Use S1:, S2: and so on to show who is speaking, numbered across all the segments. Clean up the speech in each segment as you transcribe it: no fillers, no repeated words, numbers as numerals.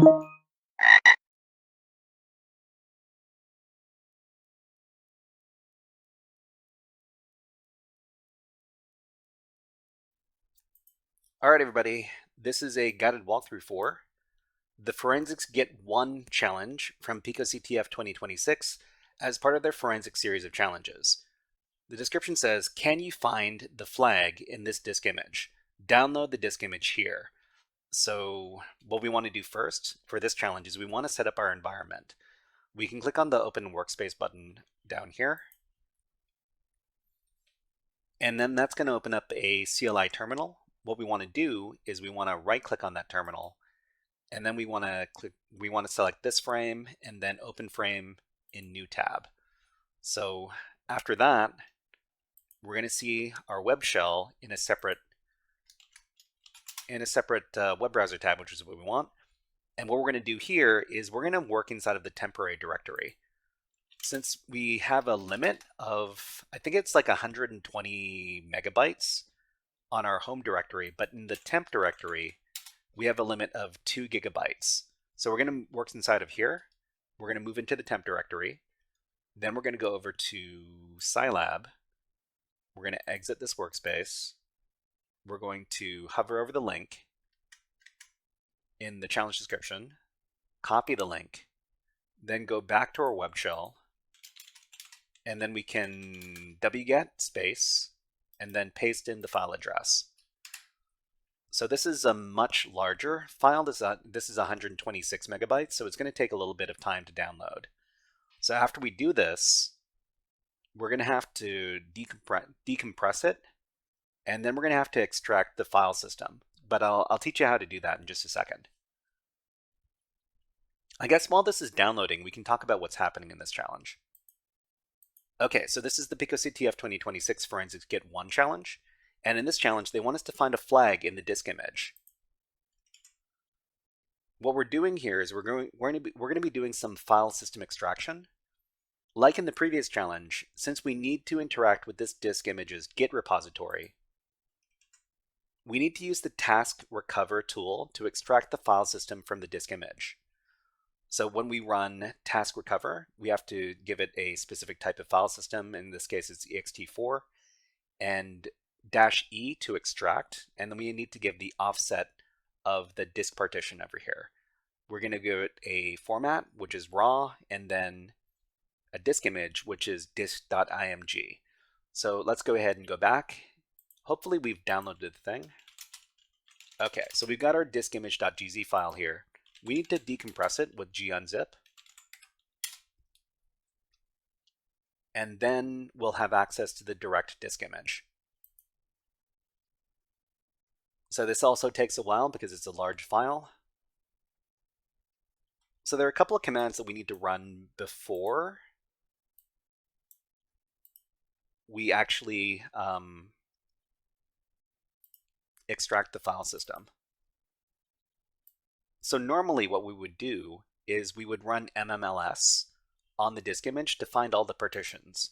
S1: All right, everybody, this is a guided walkthrough for the Forensics Get 1 challenge from picoCTF 2026 as part of their forensic series of challenges. The description says, can you find the flag in this disk image? Download the disk image here. So what we want to do first for this challenge is we want to set up our environment. We can click on the Open Workspace button down here. And then that's going to open up a CLI terminal. What we want to do is we want to right click on that terminal, and then we want to select this frame and then open frame in new tab. So after that, we're going to see our web shell in a separate web browser tab, which is what we want. And what we're going to do here is we're going to work inside of the temporary directory. Since we have a limit of, I think it's like 120 megabytes on our home directory, but in the temp directory, we have a limit of 2 gigabytes. So we're going to work inside of here. We're going to move into the temp directory. Then we're going to go over to Cylab. We're going to exit this workspace. We're going to hover over the link in the challenge description, copy the link, then go back to our web shell, and then we can wget space, and then paste in the file address. So this is a much larger file. This is 126 megabytes, so it's going to take a little bit of time to download. So after we do this, we're going to have to decompress it, and then we're going to have to extract the file system. But I'll teach you how to do that in just a second. I guess while this is downloading, we can talk about what's happening in this challenge. Okay, so this is the picoCTF 2026 Forensics Get 1 challenge. And in this challenge, they want us to find a flag in the disk image. What we're doing here is we're going to be doing some file system extraction. Like in the previous challenge, since we need to interact with this disk image's Git repository, we need to use the task recover tool to extract the file system from the disk image. So when we run task recover, we have to give it a specific type of file system. In this case, it's ext4, and -E to extract, and then we need to give the offset of the disk partition over here. We're going to give it a format, which is raw, and then a disk image, which is disk.img. So let's go ahead and go back. Hopefully we've downloaded the thing. Okay, so we've got our disk image.gz file here. We need to decompress it with gunzip. And then we'll have access to the direct disk image. So this also takes a while because it's a large file. So there are a couple of commands that we need to run before we actually extract the file system. So normally what we would do is we would run mmls on the disk image to find all the partitions.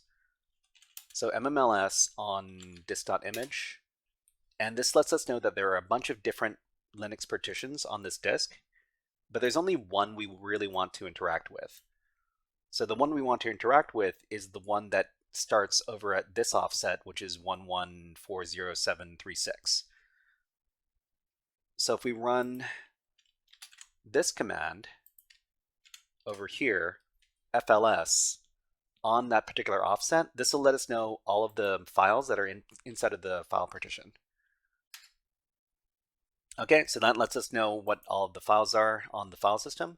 S1: So mmls on disk.image, and this lets us know that there are a bunch of different Linux partitions on this disk, but there's only one we really want to interact with. So the one we want to interact with is the one that starts over at this offset, which is 1140.736. So if we run this command over here, fls, on that particular offset, this will let us know all of the files that are inside of the file partition. Okay, so that lets us know what all of the files are on the file system.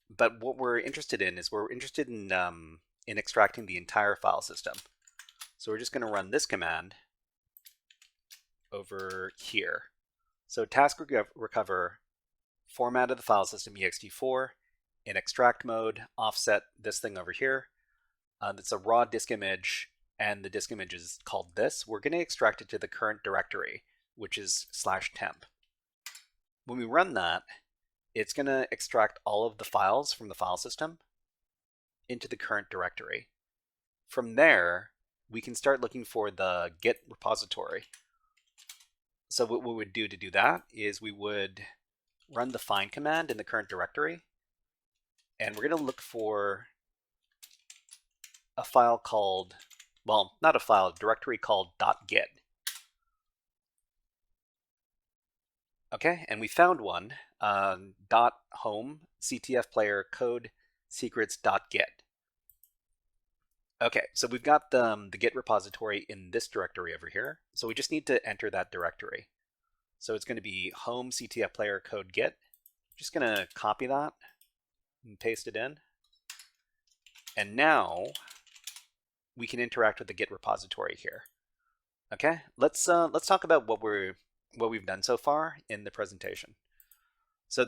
S1: But what we're interested in is in extracting the entire file system. So we're just going to run this command over here. So task recover, format of the file system ext4, in extract mode, offset this thing over here. It's a raw disk image, and the disk image is called this. We're going to extract it to the current directory, which is /temp. When we run that, it's going to extract all of the files from the file system into the current directory. From there, we can start looking for the Git repository. So what we would do to do that is we would run the find command in the current directory, and we're going to look for a file called, well, not a file, a directory called .git. Okay, and we found one, .home CTF player code secrets.git. Okay, so we've got the Git repository in this directory over here. So we just need to enter that directory. So it's going to be home CTF player code git. Just going to copy that and paste it in. And now we can interact with the Git repository here. Okay, let's talk about what we've done so far in the presentation. So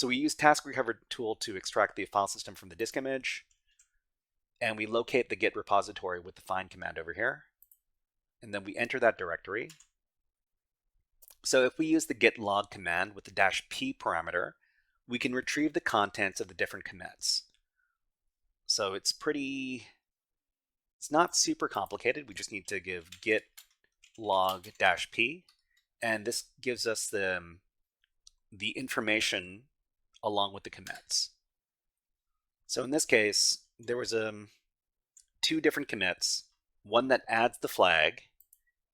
S1: we use task recovery tool to extract the file system from the disk image. And we locate the Git repository with the find command over here. And then we enter that directory. So if we use the git log command with the -p parameter, we can retrieve the contents of the different commits. So it's not super complicated. We just need to give git log -p, and this gives us the information along with the commits. So in this case, there was two different commits, one that adds the flag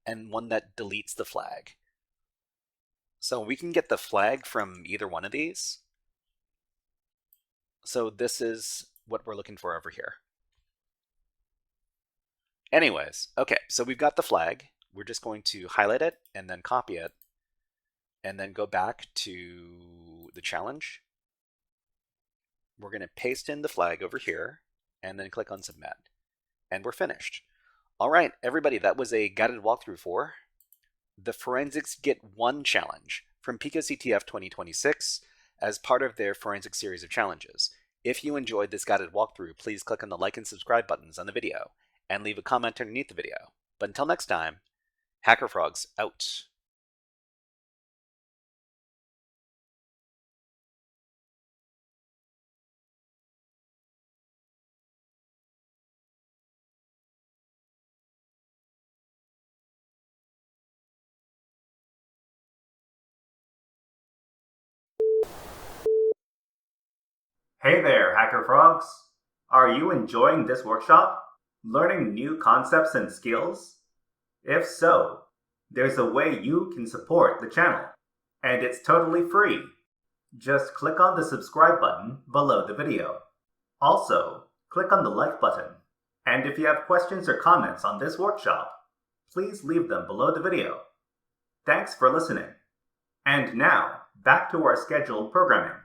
S1: and one that deletes the flag. So we can get the flag from either one of these. So this is what we're looking for over here. Anyways, okay, so we've got the flag. We're just going to highlight it and then copy it and then go back to the challenge. We're going to paste in the flag over here and then click on submit. And we're finished. All right, everybody, that was a guided walkthrough for the Forensics Git 1 challenge from picoCTF 2026 as part of their Forensics series of challenges. If you enjoyed this guided walkthrough, please click on the like and subscribe buttons on the video and leave a comment underneath the video. But until next time, HackerFrogs out.
S2: Hey there, HackerFrogs! Are you enjoying this workshop? Learning new concepts and skills? If so, there's a way you can support the channel, and it's totally free. Just click on the subscribe button below the video. Also, click on the like button. And if you have questions or comments on this workshop, please leave them below the video. Thanks for listening. And now, back to our scheduled programming.